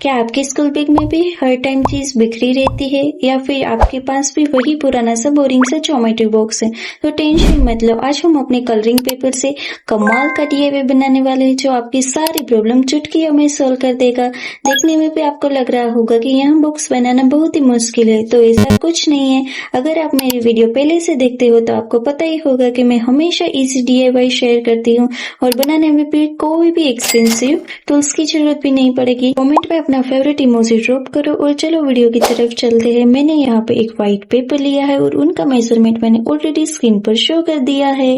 क्या आपके school bag में भी हर टाइम चीज बिखरी रहती है या फिर आपके पास भी वही पुराना सा बोरिंग सा ज्योमेट्री बॉक्स है? तो टेंशन मत लो, आज हम अपने कलरिंग पेपर से कमाल का डीआईवाई बनाने वाले हैं जो आपकी सारी प्रॉब्लम चुटकियों में सोल्व कर देगा। देखने में भी आपको लग रहा होगा कि यह बॉक्स बनाना बहुत ही मुश्किल है, तो ऐसा कुछ नहीं है। अगर आप मेरी वीडियो पहले से देखते हो तो आपको पता ही होगा कि मैं हमेशा इजी डीआईवाई शेयर करती हूँ और बनाने में भी कोई भी एक्सपेंसिव टूल्स की जरूरत भी नहीं पड़ेगी। कमेंट में अपना फेवरेट इमोजी ड्रॉप करो और चलो वीडियो की तरफ चलते हैं। मैंने यहाँ पे एक व्हाइट पेपर लिया है और उनका मेजरमेंट मैंने ऑलरेडी स्क्रीन पर शो कर दिया है।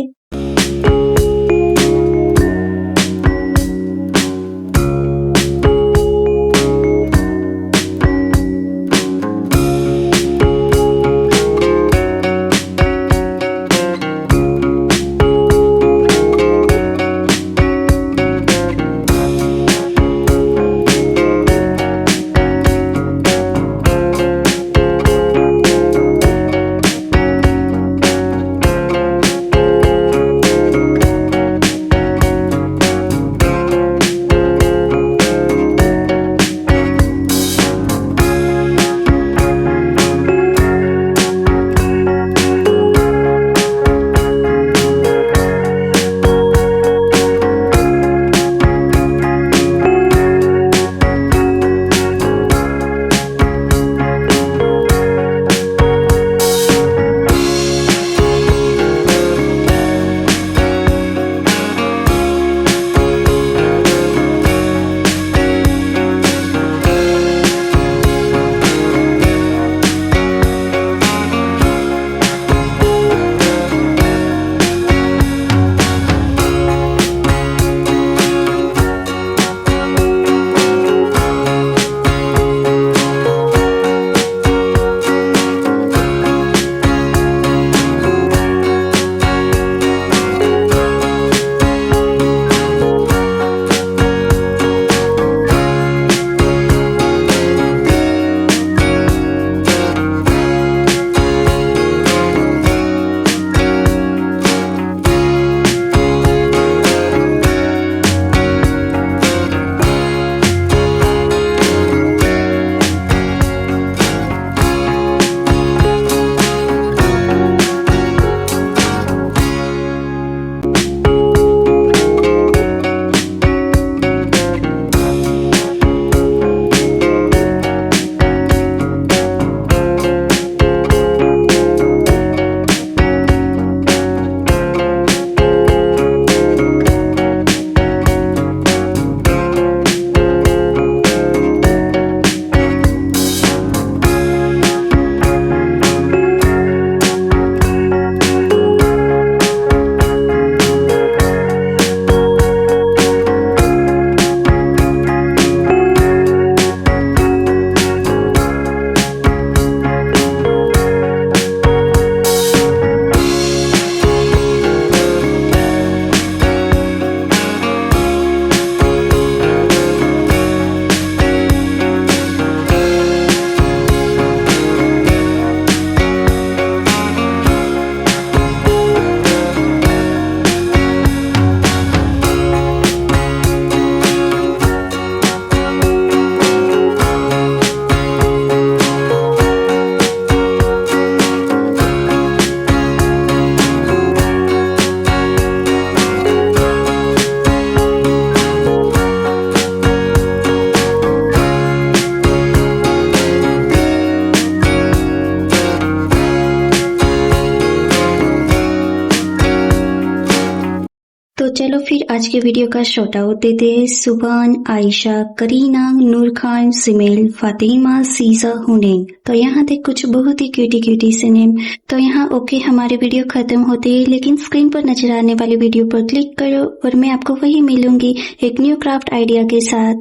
तो चलो फिर आज के वीडियो का शॉर्ट आउट देते हैं। सुबान, आयशा, करीना, नूर खान, सिमेल, फातिमा, सीजा, हुनैन। तो यहाँ थे कुछ बहुत ही क्यूटी से नेम। तो यहाँ ओके हमारे वीडियो खत्म होते हैं, लेकिन स्क्रीन पर नजर आने वाली वीडियो पर क्लिक करो और मैं आपको वही मिलूंगी एक न्यू क्राफ्ट आइडिया के साथ।